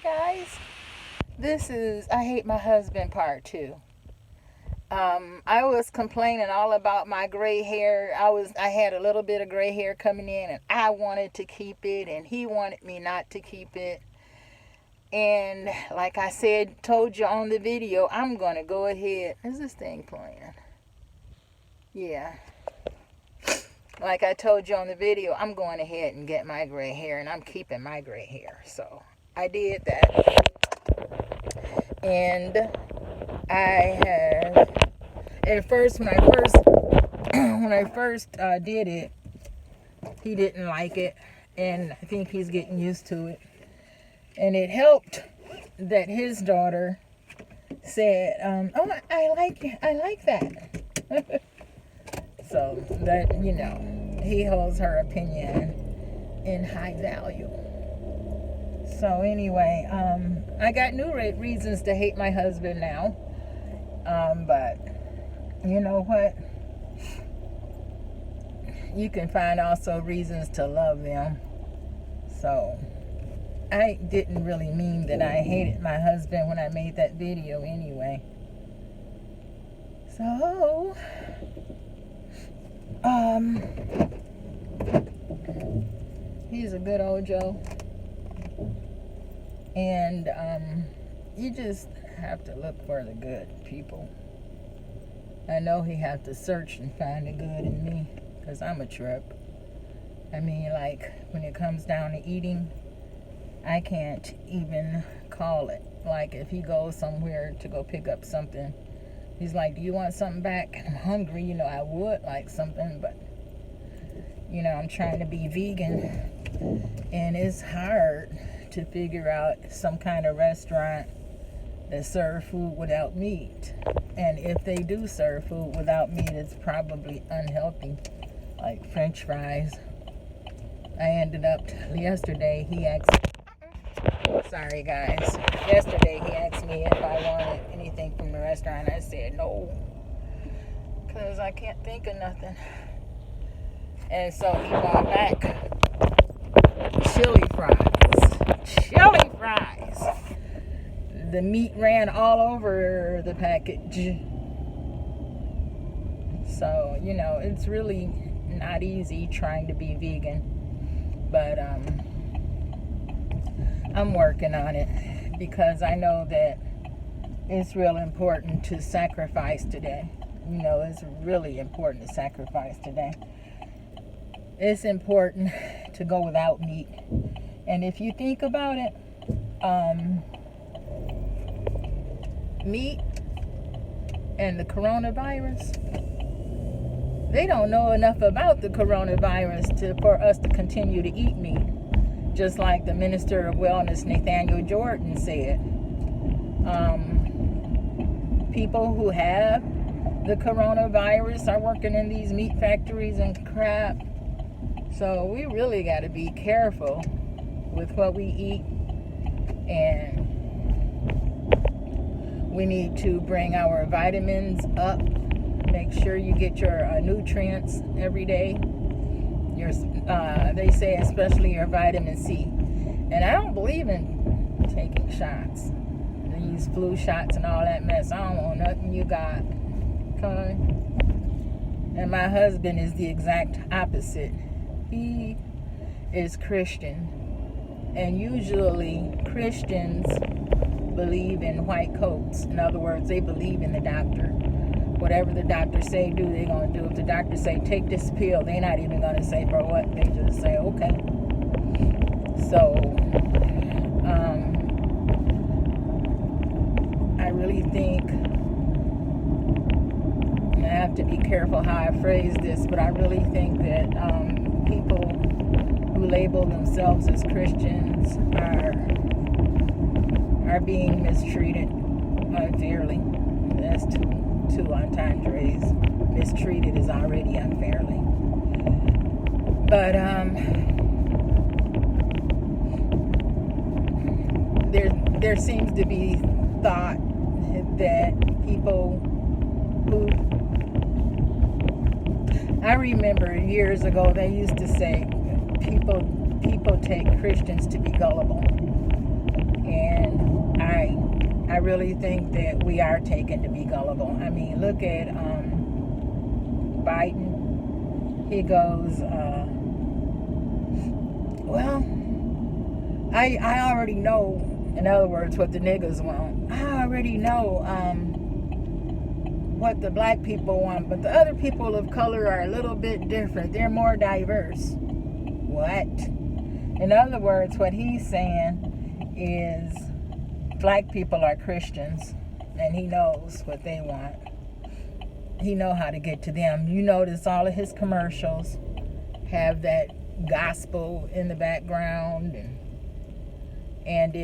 guys. This is I Hate My Husband Part 2. I was complaining all about my gray hair. I had a little bit of gray hair coming in and I wanted to keep it and he wanted me not to keep it. And like I said, told you on the video, I'm going to go ahead. Is this thing playing? Yeah. Like I told you on the video, I'm going ahead and get my gray hair and I'm keeping my gray hair. So I did that. And I have, at first, when I first did it, he didn't like it. And I think he's getting used to it. And it helped that his daughter said, oh, I like that. So that, he holds her opinion in high value. So anyway, I got new reasons to hate my husband now. But you know what? You can find also reasons to love them. So I didn't really mean that I hated my husband when I made that video anyway. So, he's a good old Joe. And you just have to look for the good people. I know he have to search and find the good in me, because I'm a trip. I mean, like, when it comes down to eating, I can't even call it. Like, if he goes somewhere to go pick up something, he's like, do you want something back? I'm hungry, I would like something, but, I'm trying to be vegan, and it's hard to figure out some kind of restaurant that serve food without meat. And if they do serve food without meat, it's probably unhealthy, like French fries. I ended up yesterday, he asked, sorry guys, yesterday he asked me if I wanted anything from the restaurant. I said no, because I can't think of nothing. And so he brought back chili fries. The meat ran all over the package. So, it's really not easy trying to be vegan. But I'm working on it because I know that it's real important to sacrifice today. It's really important to sacrifice today. It's important to go without meat. And if you think about it, meat and the coronavirus, they don't know enough about the coronavirus for us to continue to eat meat. Just like the Minister of Wellness, Nathaniel Jordan, said. People who have the coronavirus are working in these meat factories and crap. So we really got to be careful with what we eat, and we need to bring our vitamins up. Make sure you get your nutrients every day. They say especially your vitamin C. And I don't believe in taking shots. These flu shots and all that mess. I don't want nothing you got. Okay? And my husband is the exact opposite. He is Christian. And usually Christians believe in white coats. In other words, they believe in the doctor. Whatever the doctor say do, they're going to do. If the doctor say take this pill, they're not even going to say for what. They just say okay. So I really think, and I have to be careful how I phrase this, but I really think that people who label themselves as Christians are being mistreated unfairly. That's two entendres. Mistreated is already unfairly. But there seems to be thought that people who, I remember years ago they used to say people take Christians to be gullible. And really think that we are taken to be gullible. I mean, look at Biden. He goes, well, I already know, in other words, what the niggas want. I already know what the black people want, but the other people of color are a little bit different. They're more diverse. What? In other words, what he's saying is black people are Christians, and he knows what they want. He know how to get to them. You notice all of his commercials have that gospel in the background, and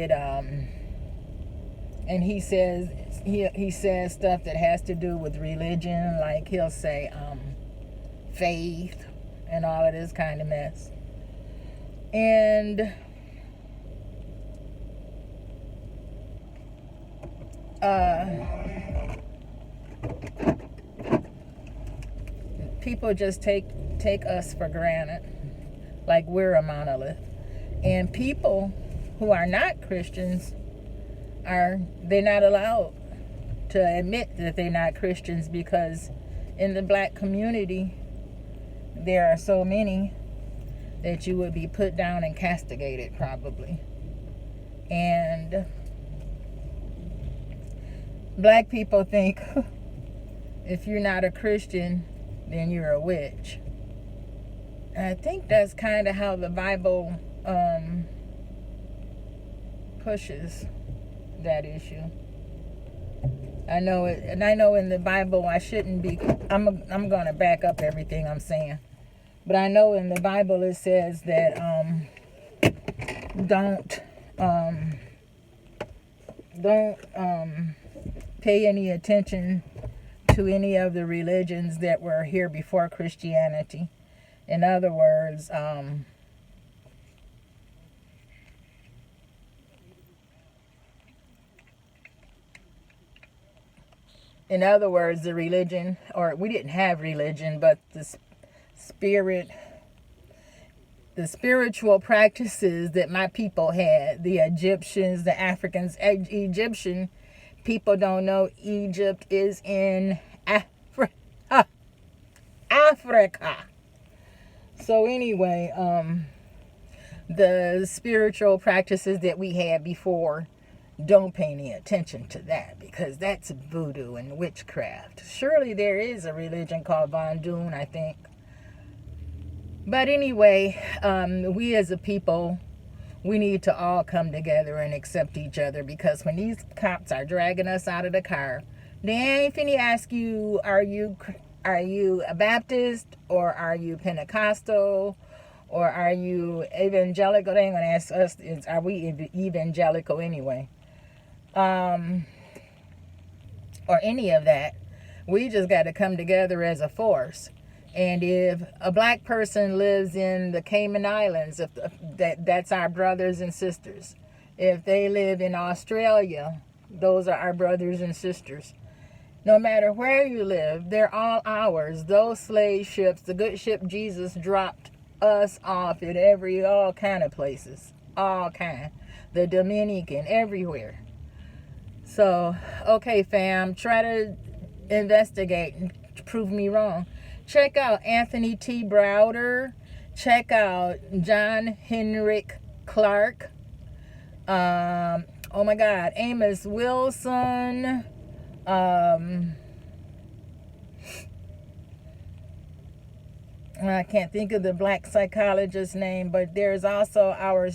he says he says stuff that has to do with religion, like he'll say faith and all of this kind of mess. And people just take us for granted, like we're a monolith. And people who are not Christians they're not allowed to admit that they're not Christians, because in the black community there are so many that you would be put down and castigated probably. And black people think if you're not a Christian, then you're a witch. And I think that's kind of how the Bible pushes that issue. I know it, and I know in the Bible I shouldn't be. I'm going to back up everything I'm saying, but I know in the Bible it says that don't pay any attention to any of the religions that were here before Christianity. In other words, the religion, or we didn't have religion, but the spiritual practices that my people had, the Egyptians, the Africans. Egyptian people don't know Egypt is in Africa. So anyway, the spiritual practices that we had before, don't pay any attention to that, because that's voodoo and witchcraft. Surely there is a religion called Vondoon, I think. But anyway, we as a people, we need to all come together and accept each other, because when these cops are dragging us out of the car, they ain't finna ask you, are you a Baptist, or are you Pentecostal, or are you evangelical? They ain't gonna ask us, are we evangelical anyway? Or any of that. We just got to come together as a force. And if a black person lives in the Cayman Islands, that's our brothers and sisters. If they live in Australia, those are our brothers and sisters. No matter where you live, they're all ours. Those slave ships, the good ship Jesus dropped us off at all kind of places. All kind. The Dominican, everywhere. So, okay, fam, try to investigate and prove me wrong. Check out Anthony T. Browder. Check out John Henrik Clark. Oh my God, Amos Wilson. I can't think of the black psychologist's name, but there's also our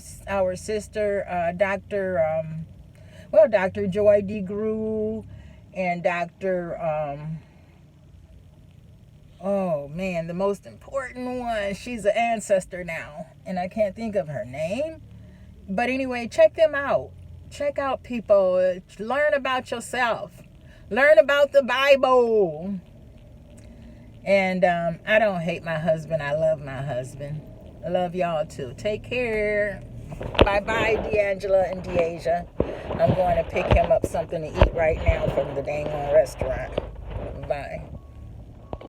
sister, Dr. Joy DeGruy, and Dr. Oh man, the most important one. She's an ancestor now, and I can't think of her name. But anyway, check them out. Check out people. Learn about yourself. Learn about the Bible. And I don't hate my husband. I love my husband. I love y'all too. Take care. Bye-bye, D'Angela and Deasia. I'm going to pick him up something to eat right now from the dang on restaurant.